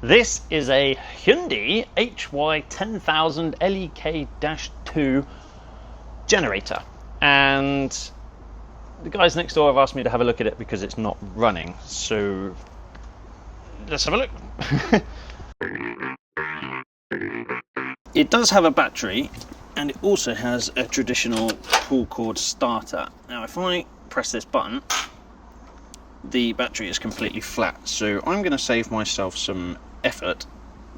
This is a Hyundai HY10000 LEK-2 generator, and the guys next door have asked me to have a look at it because it's not running, so let's have a look. It does have a battery, and it also has a traditional pull cord starter. Now if I press this button, the battery is completely flat, so I'm going to save myself some effort,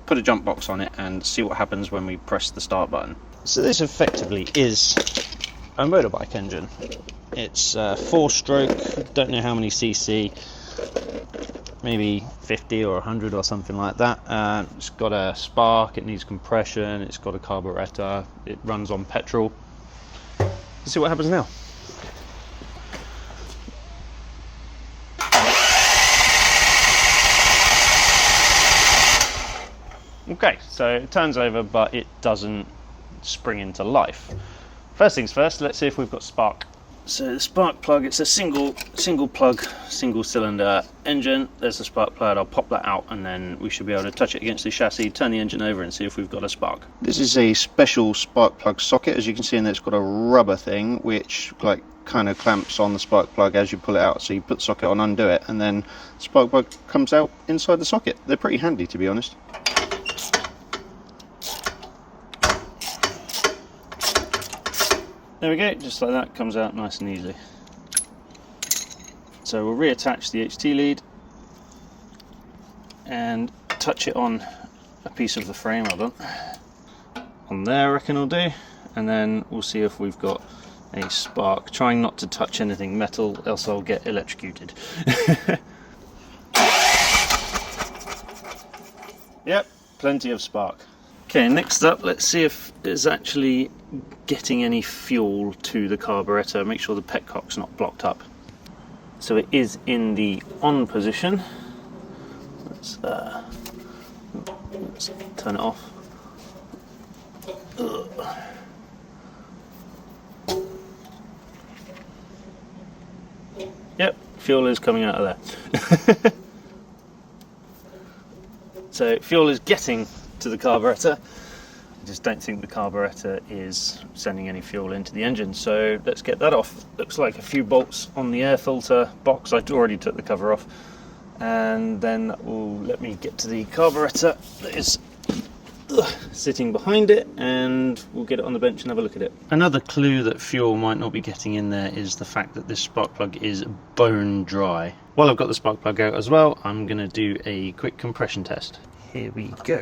put a jump box on it and see what happens when we press the start button. So this effectively is a motorbike engine. It's 4-stroke, don't know how many cc, maybe 50 or 100 or something like that. It's got a spark, it needs compression, it's got a carburetor, it runs on petrol. Let's see what happens now. Okay, so it turns over, but it doesn't spring into life. First things first, let's see if we've got spark. So the spark plug, it's a single plug, single cylinder engine. There's the spark plug. I'll pop that out and then we should be able to touch it against the chassis, turn the engine over and see if we've got a spark. This is a special spark plug socket. As you can see in there, it's got a rubber thing which kind of clamps on the spark plug as you pull it out. So you put the socket on, undo it, and then the spark plug comes out inside the socket. They're pretty handy, to be honest. There we go, just like that, comes out nice and easily. So we'll reattach the HT lead and touch it on a piece of the frame. Hold on. On there I reckon will do, and then we'll see if we've got a spark. Trying not to touch anything metal, else I'll get electrocuted. Yep, plenty of spark. Okay, next up, let's see if it's actually getting any fuel to the carburetor. Make sure the petcock's not blocked up. So it is in the on position. Let's turn it off. Yep, fuel is coming out of there. So fuel is getting to the carburetor. I just don't think the carburetor is sending any fuel into the engine, so let's get that off. Looks like a few bolts on the air filter box. I already took the cover off, and then that will let me get to the carburetor that is sitting behind it, and we'll get it on the bench and have a look at it. Another clue that fuel might not be getting in there is the fact that this spark plug is bone dry. While I've got the spark plug out as well, I'm going to do a quick compression test. Here we go.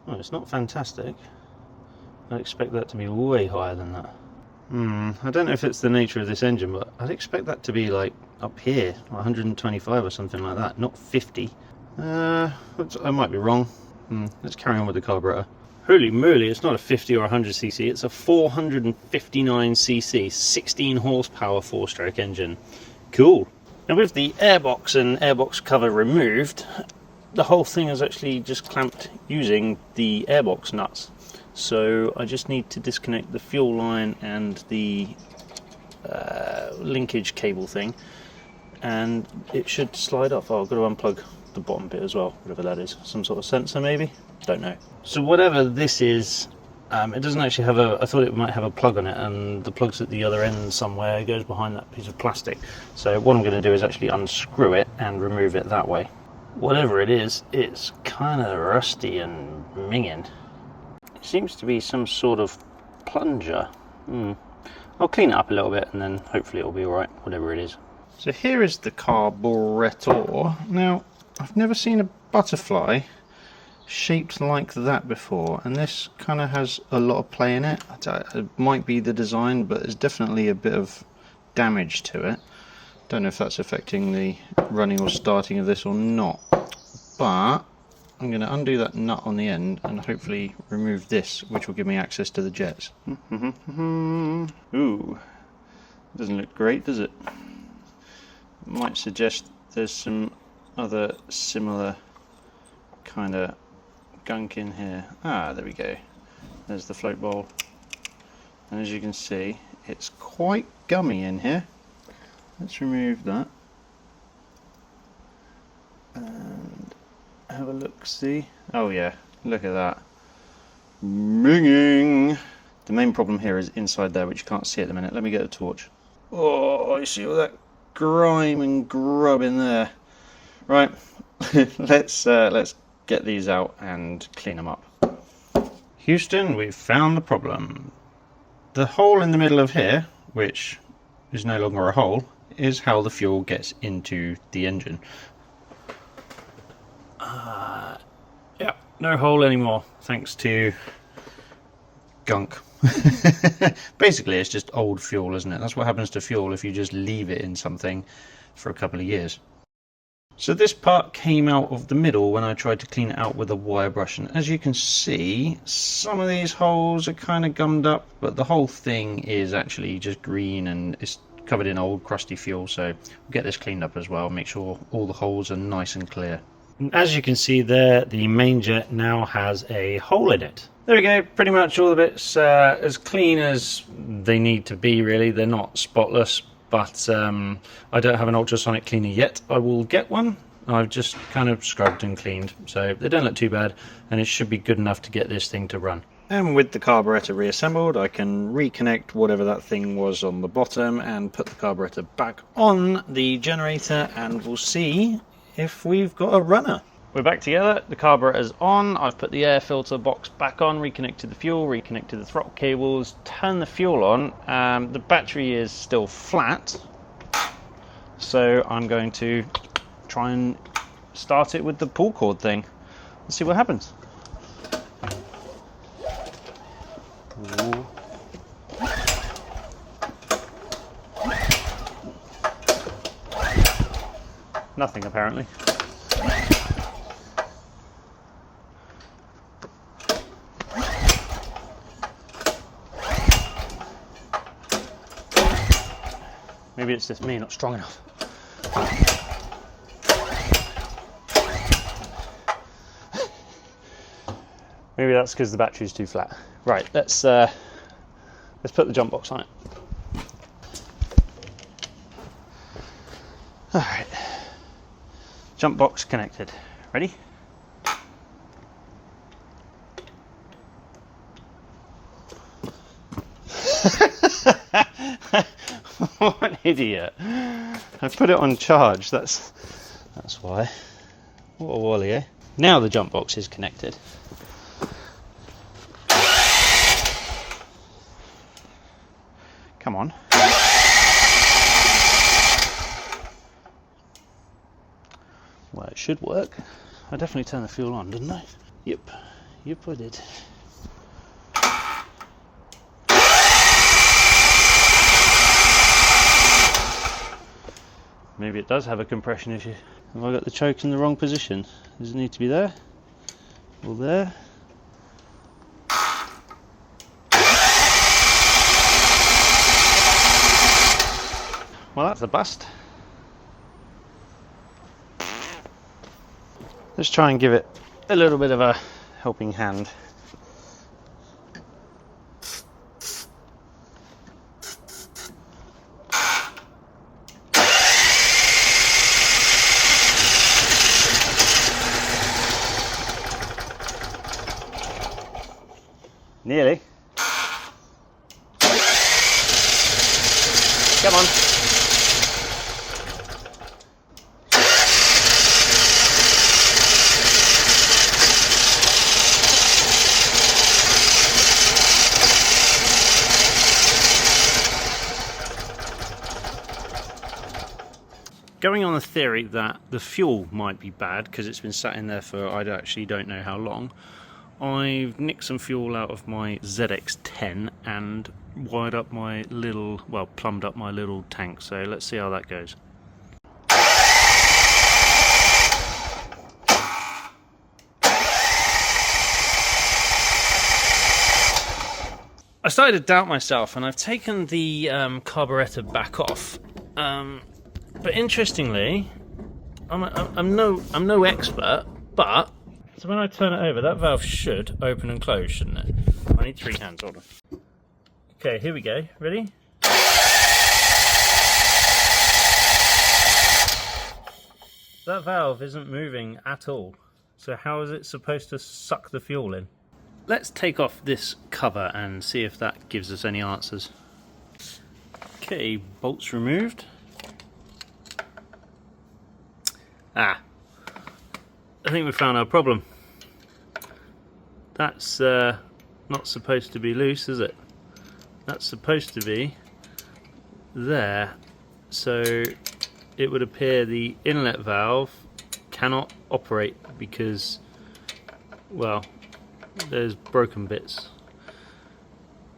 Oh, it's not fantastic. I'd expect that to be way higher than that. I don't know if it's the nature of this engine, but I'd expect that to be like up here, 125 or something like that, not 50. I might be wrong. Let's carry on with the carburetor. Holy moly, it's not a 50 or 100cc, it's a 459cc, 16 horsepower 4-stroke engine. Cool. Now with the airbox and airbox cover removed, the whole thing is actually just clamped using the airbox nuts. So I just need to disconnect the fuel line and the linkage cable thing, and it should slide off. Oh, I've got to unplug the bottom bit as well, whatever that is. Some sort of sensor maybe? Don't know. So whatever this is, it doesn't actually have I thought it might have a plug on it, and the plug's at the other end somewhere. It goes behind that piece of plastic. So what I'm going to do is actually unscrew it and remove it that way. Whatever it is, it's kind of rusty and minging. It seems to be some sort of plunger. I'll clean it up a little bit and then hopefully it'll be alright, whatever it is. So here is the carburetor. Now, I've never seen a butterfly shaped like that before, and this kind of has a lot of play in it. It might be the design, but there's definitely a bit of damage to it. Don't know if that's affecting the running or starting of this or not, but I'm going to undo that nut on the end and hopefully remove this, which will give me access to the jets. Ooh, doesn't look great, does it? Might suggest there's some other similar kind of gunk in here. Ah, there we go. There's the float bowl, and as you can see, it's quite gummy in here. Let's remove that and have a look. See? Oh yeah, look at that. Minging. The main problem here is inside there, which you can't see at the minute. Let me get a torch. Oh, I see all that grime and grub in there. Right, let's get these out and clean them up. Houston, we've found the problem. The hole in the middle of here, which is no longer a hole, is how the fuel gets into the engine. Yeah, no hole anymore, thanks to gunk. Basically, it's just old fuel, isn't it? That's what happens to fuel if you just leave it in something for a couple of years. So this part came out of the middle when I tried to clean it out with a wire brush, and as you can see, some of these holes are kind of gummed up, but the whole thing is actually just green and it's covered in old crusty fuel. So we'll get this cleaned up as well, make sure all the holes are nice and clear. And as you can see there, the main jet now has a hole in it. There we go, pretty much all the bits as clean as they need to be, really. They're not spotless, but I don't have an ultrasonic cleaner yet. I will get one. I've just kind of scrubbed and cleaned, so they don't look too bad, and it should be good enough to get this thing to run. And with the carburetor reassembled, I can reconnect whatever that thing was on the bottom and put the carburetor back on the generator, and we'll see if we've got a runner. We're back together, the carburetor's on, I've put the air filter box back on, reconnected the fuel, reconnected the throttle cables, turned the fuel on. The battery is still flat, so I'm going to try and start it with the pull cord thing. Let's see what happens. Ooh. Nothing apparently. Maybe it's just me not strong enough. Maybe that's because the battery's too flat. Right, let's put the jump box on it. All right, jump box connected. Ready? What an idiot. I put it on charge, that's why. What a wally, eh? Now the jump box is connected. Come on. Well, it should work. I definitely turned the fuel on, didn't I? Yep, I did. Maybe it does have a compression issue. Have I got the choke in the wrong position? Does it need to be there? Or there? Well, that's a bust. Let's try and give it a little bit of a helping hand. Nearly. Come on. Going on the theory that the fuel might be bad because it's been sat in there for I actually don't know how long, I've nicked some fuel out of my ZX10 and wired up my little, well, plumbed up my little tank, so let's see how that goes. I started to doubt myself and I've taken the carburetor back off, but interestingly, I'm no expert, but so when I turn it over, that valve should open and close, shouldn't it? I need 3 hands, hold on. Okay, here we go. Ready? That valve isn't moving at all. So how is it supposed to suck the fuel in? Let's take off this cover and see if that gives us any answers. Okay, bolts removed. I think we found our problem. That's not supposed to be loose, is it? That's supposed to be there. So it would appear the inlet valve cannot operate because, well, there's broken bits.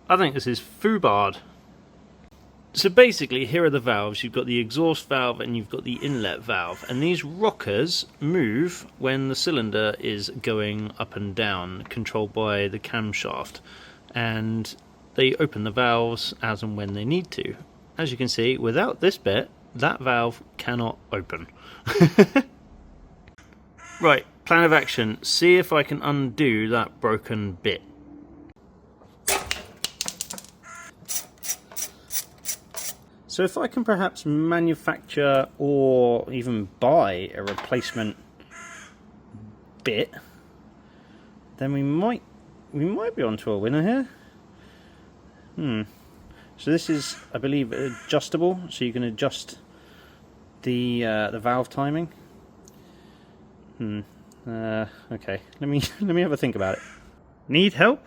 I think this is foobarred. So basically, here are the valves. You've got the exhaust valve and you've got the inlet valve, and these rockers move when the cylinder is going up and down, controlled by the camshaft, and they open the valves as and when they need to. As you can see, without this bit, that valve cannot open. Right, plan of action. See if I can undo that broken bit. So if I can perhaps manufacture or even buy a replacement bit, then we might be onto a winner here. So this is, I believe, adjustable, so you can adjust the valve timing. Okay, let me have a think about it. Need help?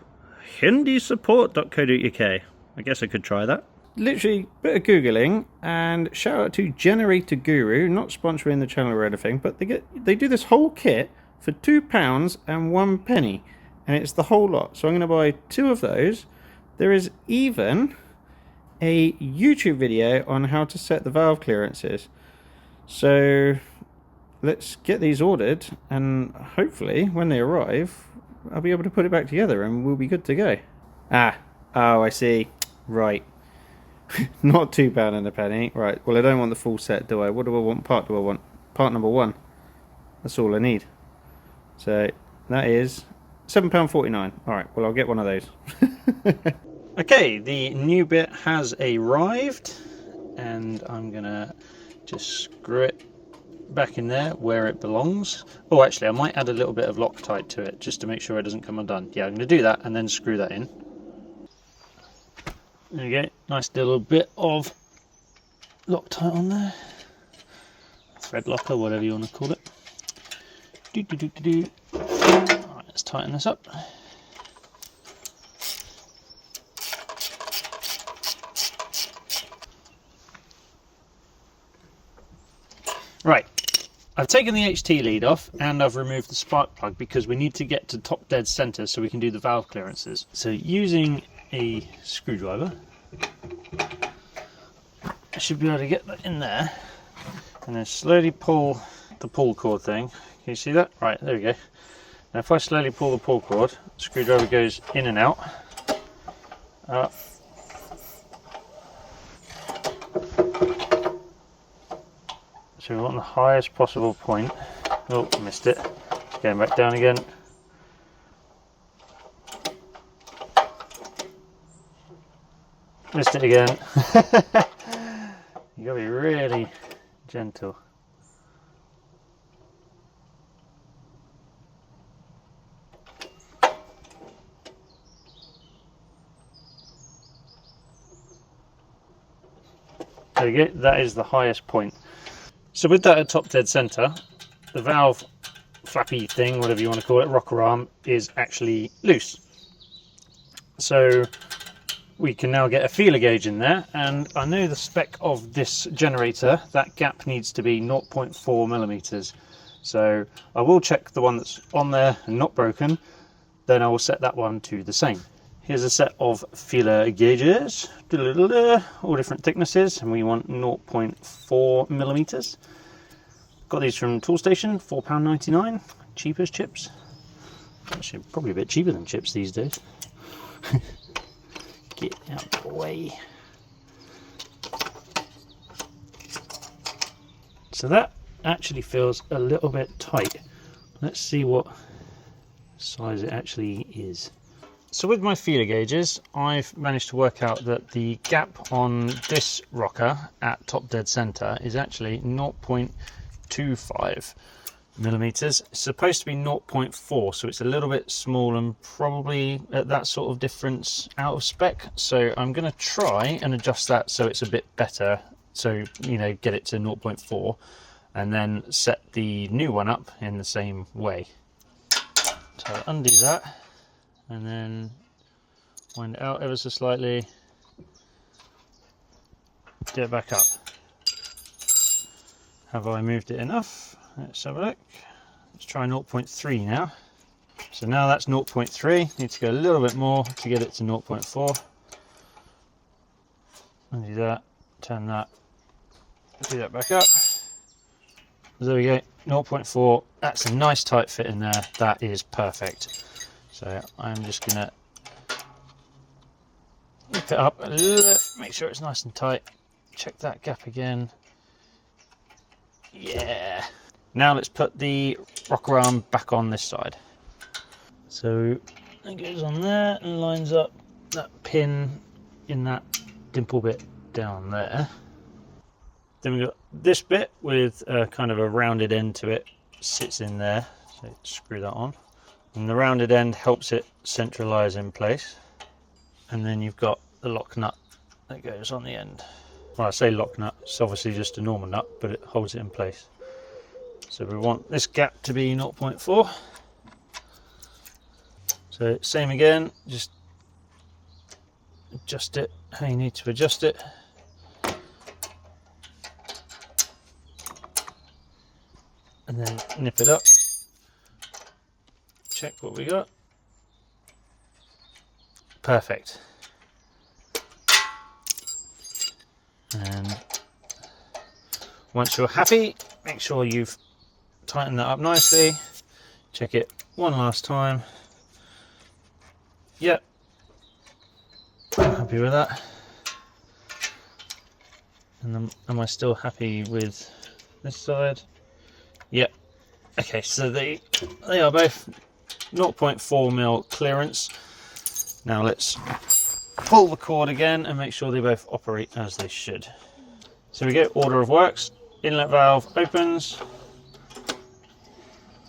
HyundaiSupport.co.uk. I guess I could try that. Literally a bit of googling, and shout out to Generator Guru, not sponsoring the channel or anything, but they do this whole kit for £2 and 1 penny, and it's the whole lot. So I'm going to buy 2 of those. There is even a YouTube video on how to set the valve clearances. So let's get these ordered, and hopefully when they arrive I'll be able to put it back together and we'll be good to go. Oh, I see. Right. Not £2 and a penny. Right, well, I don't want the full set, do I? What do I want? Part do I want? Part number 1. That's all I need. So that is £7.49. Alright, well, I'll get one of those. Okay, the new bit has arrived, and I'm gonna just screw it back in there where it belongs. Oh, actually, I might add a little bit of Loctite to it just to make sure it doesn't come undone. Yeah, I'm gonna do that and then screw that in. There you go, nice little bit of Loctite on there. Thread locker, whatever you want to call it. Alright, let's tighten this up. Right, I've taken the HT lead off and I've removed the spark plug because we need to get to top dead center so we can do the valve clearances. So using a screwdriver, I should be able to get that in there, and then slowly pull the pull cord thing. Can you see that? Right, there we go. Now if I slowly pull the pull cord, the screwdriver goes in and out. Up. So we want the highest possible point. Oh, missed it. It's going back down again. Missed it again. You gotta be really gentle. There you go, that is the highest point. So with that at top dead center, the valve flappy thing, whatever you want to call it, rocker arm, is actually loose. So we can now get a feeler gauge in there, and I know the spec of this generator, that gap needs to be 0.4 millimeters. So I will check the one that's on there and not broken, then I will set that one to the same. Here's a set of feeler gauges, all different thicknesses, and we want 0.4 millimeters. Got these from Toolstation, £4.99, cheap as chips. Actually, probably a bit cheaper than chips these days. Get out of the way. So that actually feels a little bit tight. Let's see what size it actually is. So with my feeler gauges, I've managed to work out that the gap on this rocker at top dead center is actually 0.2 0.25 millimeters. It's supposed to be 0.4, so it's a little bit small and probably at that sort of difference out of spec. So I'm going to try and adjust that so it's a bit better, so you know, get it to 0.4 and then set the new one up in the same way. So undo that and then wind it out ever so slightly, get it back up. Have I moved it enough? Let's have a look. Let's try 0.3 now. So now that's 0.3. Need to go a little bit more to get it to 0.4. Undo that, turn that, do that back up. There we go, 0.4. That's a nice tight fit in there. That is perfect. So I'm just gonna lift it up a little bit, make sure it's nice and tight. Check that gap again. Yeah. Now let's put the rocker arm back on this side. So it goes on there and lines up that pin in that dimple bit down there. Then we've got this bit with kind of a rounded end to it, sits in there. So screw that on. And the rounded end helps it centralize in place. And then you've got the lock nut that goes on the end. Well, I say lock nut, it's obviously just a normal nut, but it holds it in place. So we want this gap to be 0.4. So same again, just adjust it how you need to adjust it. And then nip it up. Check what we got. Perfect. And once you're happy, make sure you've tightened that up nicely. Check it one last time. Yep, I'm happy with that. And am I still happy with this side? Yep. Okay, so they are both 0.4 mil clearance. Now let's pull the cord again and make sure they both operate as they should. So we go order of works. Inlet valve opens,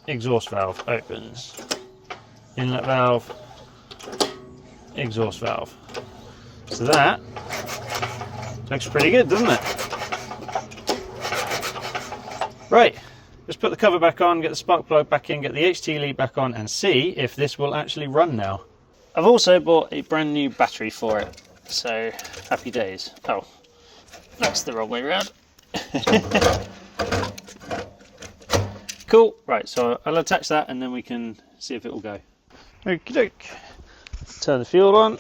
exhaust valve opens, inlet valve, exhaust valve. So that looks pretty good, doesn't it? Right, let's put the cover back on, get the spark plug back in, get the HT lead back on and see if this will actually run now. I've also bought a brand new battery for it, so happy days. Oh, that's the wrong way around. Cool, right, so I'll attach that and then we can see if it will go. Okie doke. Turn the fuel on.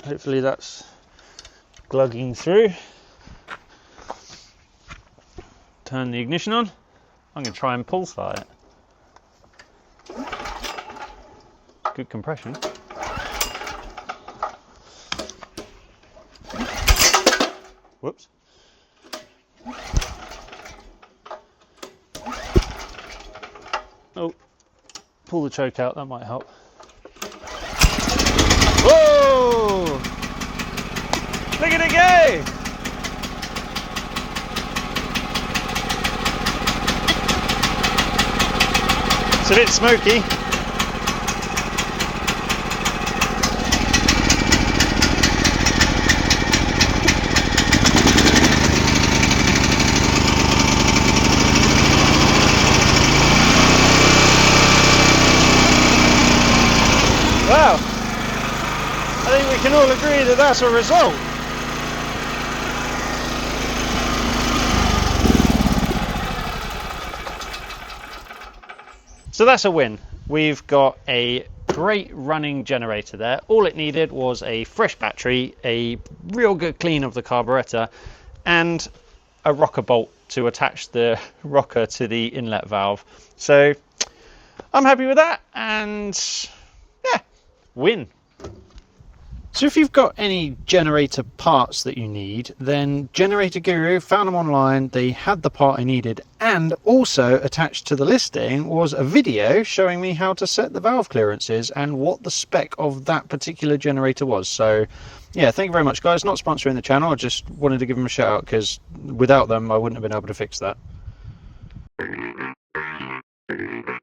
Hopefully that's glugging through. Turn the ignition on. I'm going to try and pull start it. Good compression. Whoops. Oh, pull the choke out, that might help. Whoa! Look at it go! It's a bit smoky. Wow, I think we can all agree that that's a result. So that's a win. We've got a great running generator there. All it needed was a fresh battery, a real good clean of the carburetor, and a rocker bolt to attach the rocker to the inlet valve. So I'm happy with that, and yeah, win. So if you've got any generator parts that you need, then Generator Guru, found them online, they had the part I needed, and also attached to the listing was a video showing me how to set the valve clearances and what the spec of that particular generator was. So yeah, thank you very much guys. Not sponsoring the channel, I just wanted to give them a shout out because without them I wouldn't have been able to fix that. Bye.